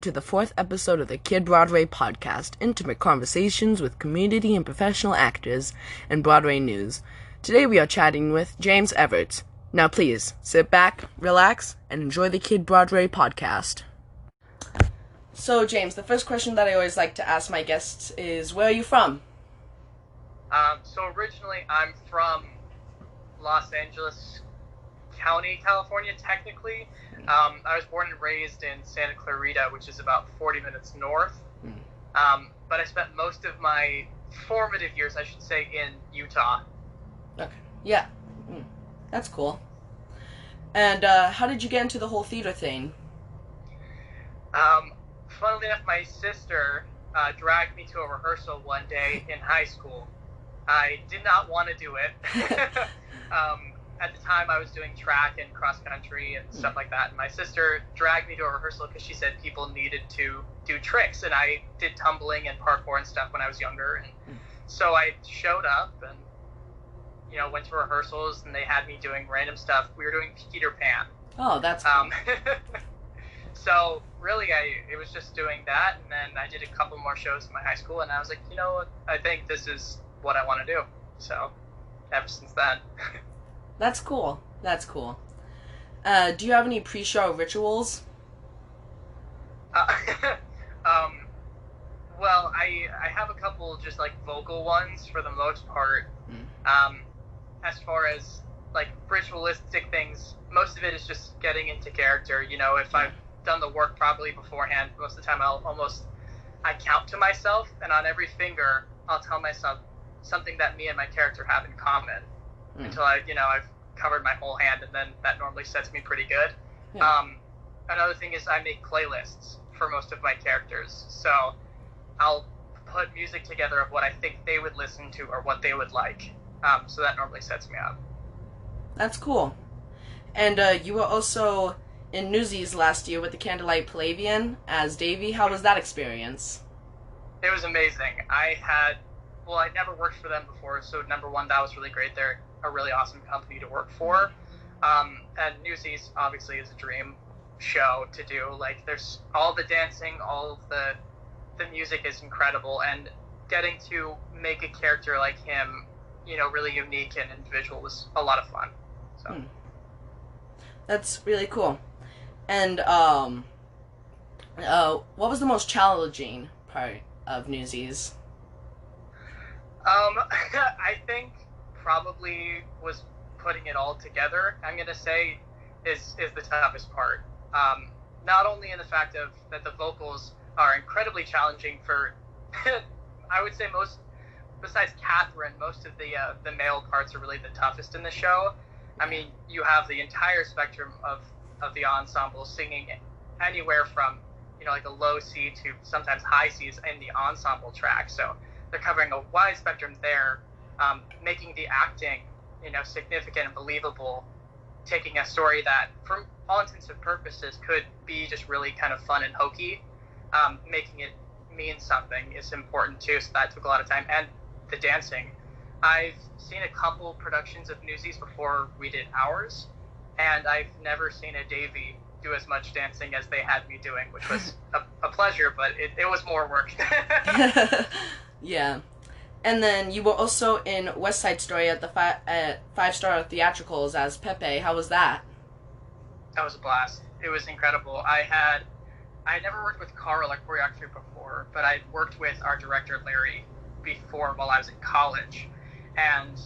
to the fourth episode of the Kid Broadway podcast, intimate conversations with community and professional actors and Broadway news. Today we are chatting with James Everts. Now please, sit back, relax, and enjoy the Kid Broadway podcast. So James, the first question that I always like to ask my guests is, where are you from? So originally I'm from Los Angeles County, California, technically. I was born and raised in Santa Clarita, which is about 40 minutes north. But I spent most of my formative years, I should say, in Utah. Okay. Yeah. That's cool. And how did you get into the whole theater thing? Funnily enough, my sister dragged me to a rehearsal one day in high school. I did not want to do it. At the time, I was doing track and cross country and stuff like that. And my sister dragged me to a rehearsal because she said people needed to do tricks. And I did tumbling and parkour and stuff when I was younger. And so I showed up and, went to rehearsals, and they had me doing random stuff. We were doing Peter Pan. Oh, that's cool. So really, it was just doing that. And then I did a couple more shows in my high school. And I was like, I think this is what I want to do. So ever since then. That's cool. That's cool. Do you have any pre-show rituals? Well, I have a couple just like vocal ones for the most part. As far as like ritualistic things, most of it is just getting into character. If I've done the work properly beforehand, most of the time I count to myself, and on every finger I'll tell myself something that me and my character have in common. Until I've covered my whole hand, and then that normally sets me pretty good. Another thing is I make playlists for most of my characters, so I'll put music together of what I think they would listen to or what they would like, so that normally sets me up. That's cool. And you were also in Newsies last year with the Candlelight Palladian as Davy. How was that experience? It was amazing. I never worked for them before, so number one, that was really great. They're a really awesome company to work for. And Newsies obviously is a dream show to do. Like, there's all the dancing, all of the music is incredible, and getting to make a character like him, really unique and individual was a lot of fun. So that's really cool. And what was the most challenging part of Newsies? I think probably was putting it all together, I'm going to say, is the toughest part. Not only in the fact of that the vocals are incredibly challenging for, I would say besides Catherine, most of the male parts are really the toughest in the show. I mean, you have the entire spectrum of the ensemble singing anywhere from, like a low C to sometimes high C's in the ensemble track. So they're covering a wide spectrum there, making the acting, significant and believable, taking a story that, for all intents and purposes, could be just really kind of fun and hokey, making it mean something is important too, so that took a lot of time. And the dancing. I've seen a couple productions of Newsies before we did ours, and I've never seen a Davy do as much dancing as they had me doing, which was a pleasure, but it was more work. Yeah. And then you were also in West Side Story at the five-star theatricals as Pepe. How was that? That was a blast. It was incredible. I had never worked with choral or choreography before, but I'd worked with our director, Larry, before while I was in college. And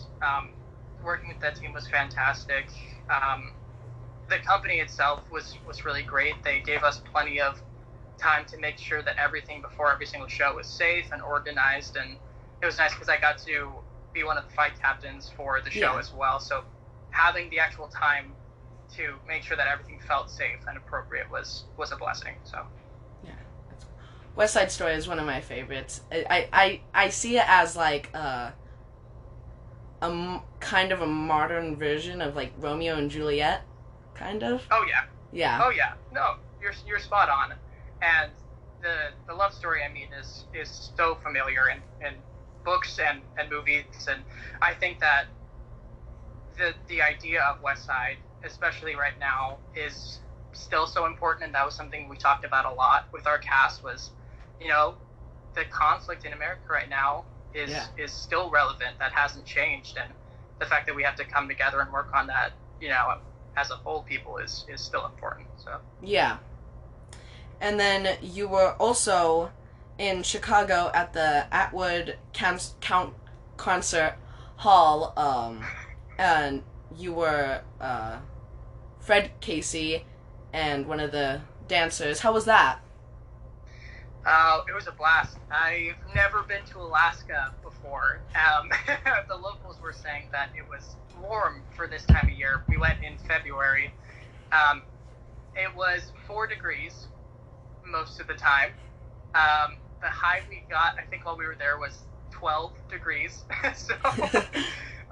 working with that team was fantastic. The company itself was really great. They gave us plenty of time to make sure that everything before every single show was safe and organized, and it was nice because I got to be one of the fight captains for the show as well, so having the actual time to make sure that everything felt safe and appropriate was a blessing. So West Side Story is one of my favorites. I see it as like a kind of a modern version of like Romeo and Juliet, kind of. Oh yeah. Yeah. Oh yeah. No, you're spot on. And the love story, I mean, is so familiar in books and movies, and I think that the idea of West Side, especially right now, is still so important, and that was something we talked about a lot with our cast was, you know, the conflict in America right now is still relevant. That hasn't changed, and the fact that we have to come together and work on that, you know, as a whole people is still important. So Yeah. And then you were also in Chicago at the Atwood Concert Hall, and you were Fred Casey and one of the dancers. How was that? It was a blast. I've never been to Alaska before. The locals were saying that it was warm for this time of year. We went in February. It was 4 degrees most of the time. The high we got, I think, while we were there was 12 degrees. So,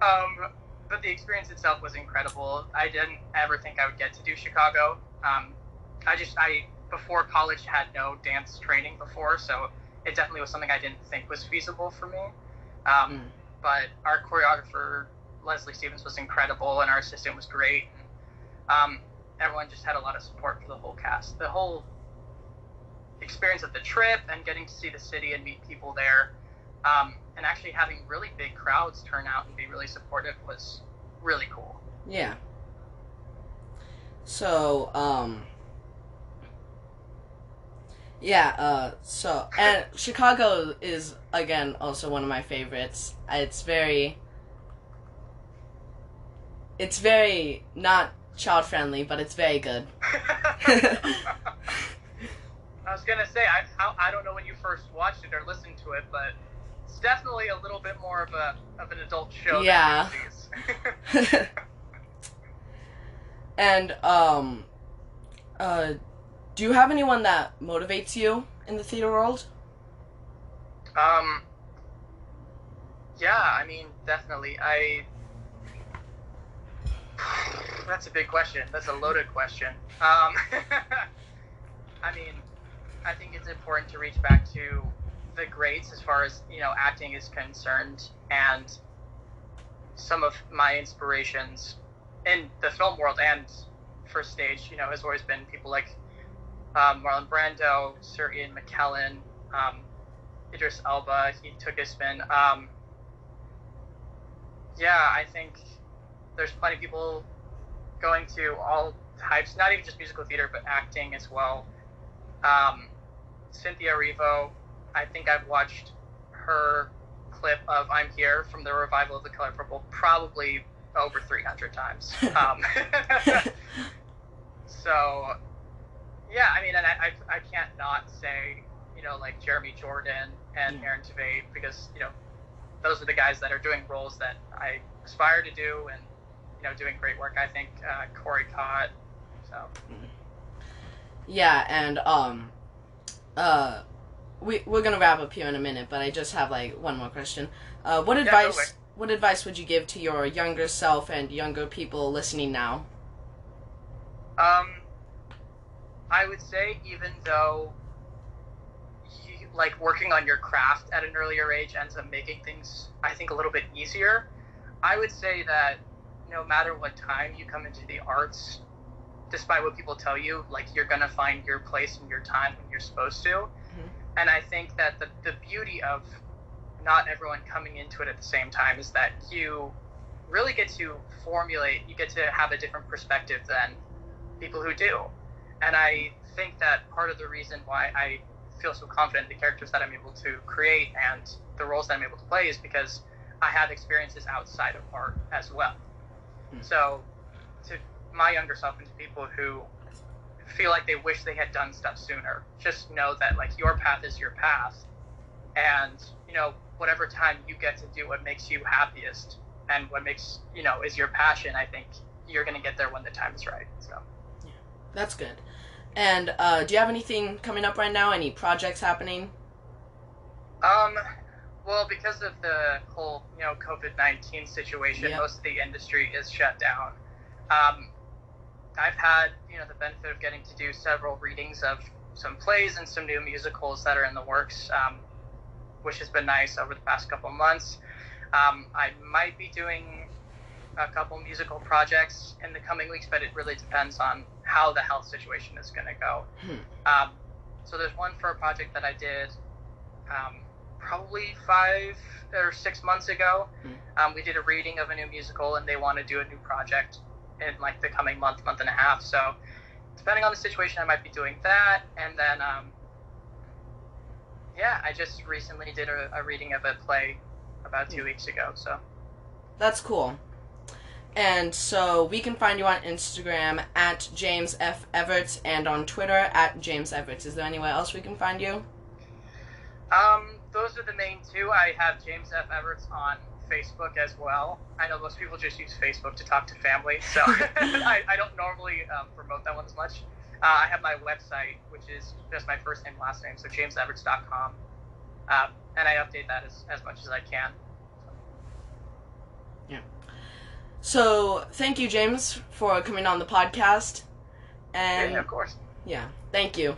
but the experience itself was incredible. I didn't ever think I would get to do Chicago. I before college had no dance training before, so it definitely was something I didn't think was feasible for me. But our choreographer Leslie Stevens was incredible, and our assistant was great. Everyone just had a lot of support for the whole cast. The whole experience of the trip and getting to see the city and meet people there, and actually having really big crowds turn out and be really supportive was really cool. Yeah. So, and Chicago is, again, also one of my favorites. It's very not child-friendly, but it's very good. I was gonna say, I don't know when you first watched it or listened to it, but it's definitely a little bit more of an adult show. Yeah. Than Newsies. And do you have anyone that motivates you in the theater world? Yeah, I mean, definitely. That's a big question. That's a loaded question. I mean, I think it's important to reach back to the greats as far as, you know, acting is concerned, and some of my inspirations in the film world and for stage, you know, has always been people like Marlon Brando, Sir Ian McKellen, Idris Elba. He took a spin. I think there's plenty of people going to all types, not even just musical theater, but acting as well. Cynthia Erivo, I think I've watched her clip of I'm Here from the revival of The Color Purple probably over 300 times. So, yeah, I mean, and I can't not say, you know, like Jeremy Jordan and Aaron Tveit, because, you know, those are the guys that are doing roles that I aspire to do and, you know, doing great work. I think Corey Cott, so. Yeah, and we're gonna wrap up here in a minute, but I just have like one more question. What advice would you give to your younger self and younger people listening now? I would say, even though like working on your craft at an earlier age ends up making things, I think, a little bit easier, I would say that no matter what time you come into the arts, despite what people tell you, like, you're gonna find your place and your time when you're supposed to. Mm-hmm. And I think that the beauty of not everyone coming into it at the same time is that you really get to you get to have a different perspective than people who do. And I think that part of the reason why I feel so confident in the characters that I'm able to create and the roles that I'm able to play is because I have experiences outside of art as well. Mm-hmm. So to my younger self and to people who feel like they wish they had done stuff sooner, just know that, like, your path is your path, and, you know, whatever time you get to do what makes you happiest and what makes, you know, is your passion, I think you're going to get there when the time is right. So yeah, that's good. And do you have anything coming up right now? Any projects happening? Well, because of the whole, you know, COVID-19 situation, most of the industry is shut down. I've had, you know, the benefit of getting to do several readings of some plays and some new musicals that are in the works, which has been nice over the past couple months. I might be doing a couple musical projects in the coming weeks, but it really depends on how the health situation is going to go. So there's one for a project that I did probably 5 or 6 months ago. We did a reading of a new musical, and they want to do a new project in like the coming month and a half. So depending on the situation, I might be doing that. And then, I just recently did a reading of a play about 2 weeks ago. So that's cool. And so we can find you on Instagram at James F. Everts and on Twitter at James Everts. Is there anywhere else we can find you? Those are the main two. I have James F. Everts on Facebook as well. I know most people just use Facebook to talk to family, so I don't normally promote that one as much. I have my website, which is just my first name, last name, so jameseverts.com. And I update that as much as I can. Yeah. So, thank you, James, for coming on the podcast. And yeah, of course. Yeah, thank you.